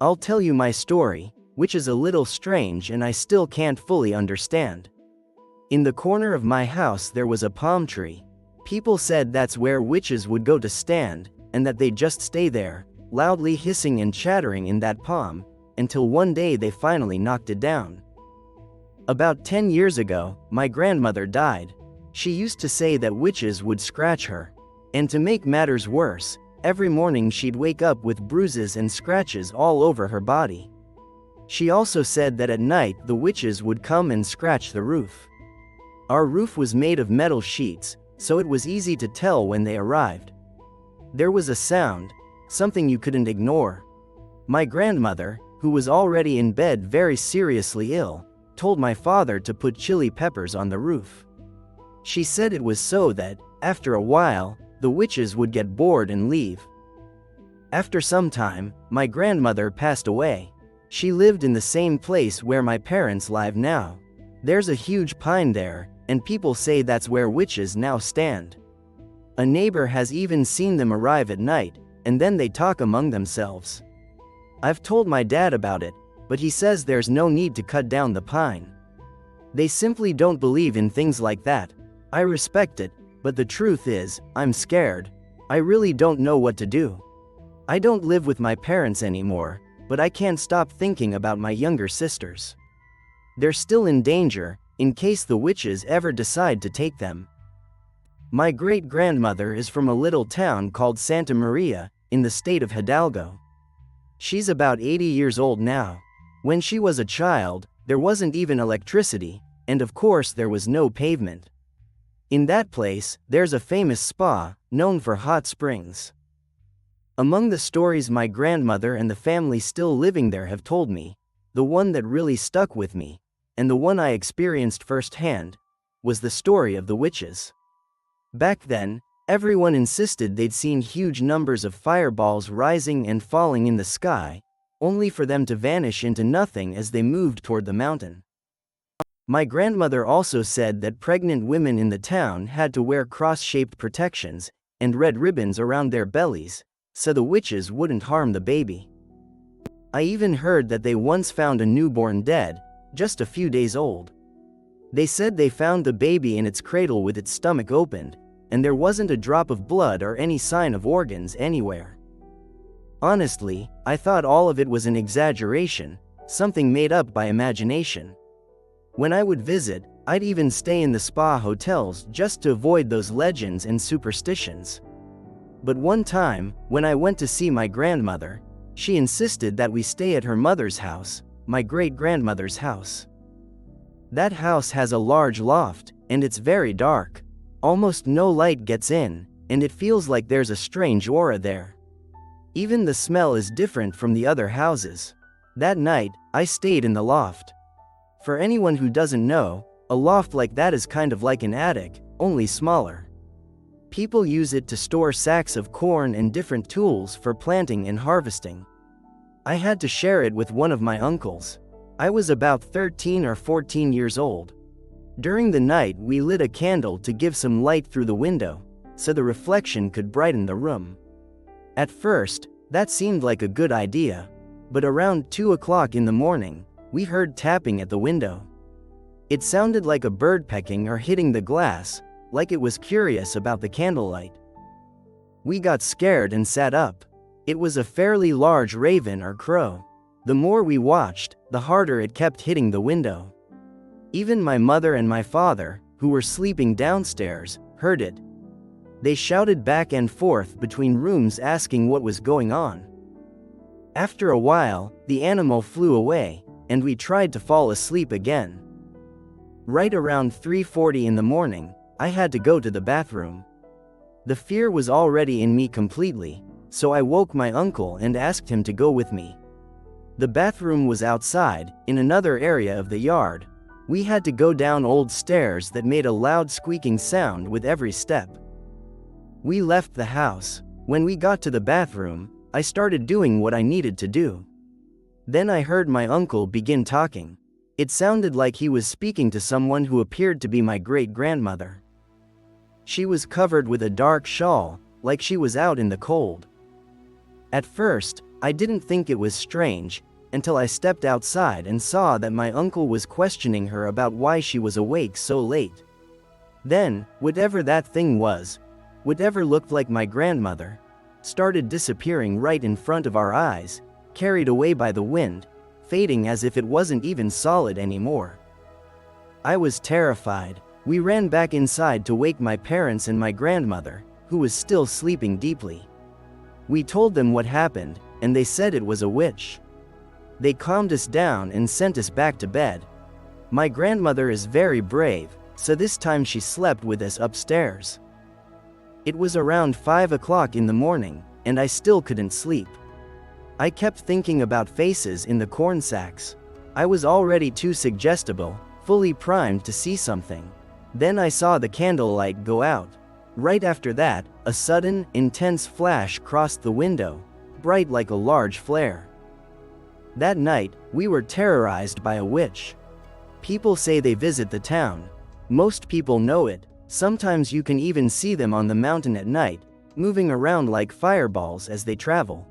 I'll tell you my story, which is a little strange and I still can't fully understand. In the corner of my house there was a palm tree. People said that's where witches would go to stand, and that they'd just stay there, loudly hissing and chattering in that palm, until one day they finally knocked it down. About 10 years ago, my grandmother died. She used to say that witches would scratch her. And to make matters worse, every morning she'd wake up with bruises and scratches all over her body. She also said that at night the witches would come and scratch the roof. Our roof was made of metal sheets, so it was easy to tell when they arrived. There was a sound, something you couldn't ignore. My grandmother, who was already in bed very seriously ill, told my father to put chili peppers on the roof. She said it was so that, after a while, the witches would get bored and leave. After some time, my grandmother passed away. She lived in the same place where my parents live now. There's a huge pine there, and people say that's where witches now stand. A neighbor has even seen them arrive at night, and then they talk among themselves. I've told my dad about it, but he says there's no need to cut down the pine. They simply don't believe in things like that. I respect it, but the truth is, I'm scared. I really don't know what to do. I don't live with my parents anymore, but I can't stop thinking about my younger sisters. They're still in danger, in case the witches ever decide to take them. My great-grandmother is from a little town called Santa Maria, in the state of Hidalgo. She's about 80 years old now. When she was a child, there wasn't even electricity, and of course there was no pavement. In that place, there's a famous spa, known for hot springs. Among the stories my grandmother and the family still living there have told me, the one that really stuck with me, and the one I experienced firsthand, was the story of the witches. Back then, everyone insisted they'd seen huge numbers of fireballs rising and falling in the sky, only for them to vanish into nothing as they moved toward the mountain. My grandmother also said that pregnant women in the town had to wear cross-shaped protections and red ribbons around their bellies, so the witches wouldn't harm the baby. I even heard that they once found a newborn dead, just a few days old. They said they found the baby in its cradle with its stomach opened, and there wasn't a drop of blood or any sign of organs anywhere. Honestly, I thought all of it was an exaggeration, something made up by imagination. When I would visit, I'd even stay in the spa hotels just to avoid those legends and superstitions. But one time, when I went to see my grandmother, she insisted that we stay at her mother's house, my great-grandmother's house. That house has a large loft, and it's very dark. Almost no light gets in, and it feels like there's a strange aura there. Even the smell is different from the other houses. That night, I stayed in the loft. For anyone who doesn't know, a loft like that is kind of like an attic, only smaller. People use it to store sacks of corn and different tools for planting and harvesting. I had to share it with one of my uncles. I was about 13 or 14 years old. During the night we lit a candle to give some light through the window, so the reflection could brighten the room. At first, that seemed like a good idea, but around 2 o'clock in the morning, we heard tapping at the window. It sounded like a bird pecking or hitting the glass, like it was curious about the candlelight. We got scared and sat up. It was a fairly large raven or crow. The more we watched, the harder it kept hitting the window. Even my mother and my father, who were sleeping downstairs, heard it. They shouted back and forth between rooms asking what was going on. After a while, the animal flew away, and we tried to fall asleep again. Right around 3:40 in the morning, I had to go to the bathroom. The fear was already in me completely, so I woke my uncle and asked him to go with me. The bathroom was outside, in another area of the yard. We had to go down old stairs that made a loud squeaking sound with every step. We left the house. When we got to the bathroom, I started doing what I needed to do. Then I heard my uncle begin talking. It sounded like he was speaking to someone who appeared to be my great-grandmother. She was covered with a dark shawl, like she was out in the cold. At first, I didn't think it was strange, until I stepped outside and saw that my uncle was questioning her about why she was awake so late. Then, whatever that thing was, whatever looked like my grandmother, started disappearing right in front of our eyes, carried away by the wind, fading as if it wasn't even solid anymore. I was terrified. We ran back inside to wake my parents and my grandmother, who was still sleeping deeply. We told them what happened, and they said it was a witch. They calmed us down and sent us back to bed. My grandmother is very brave, so this time she slept with us upstairs. It was around 5 o'clock in the morning, and I still couldn't sleep. I kept thinking about faces in the corn sacks. I was already too suggestible, fully primed to see something. Then I saw the candlelight go out. Right after that, a sudden, intense flash crossed the window, bright like a large flare. That night, we were terrorized by a witch. People say they visit the town. Most people know it. Sometimes you can even see them on the mountain at night, moving around like fireballs as they travel.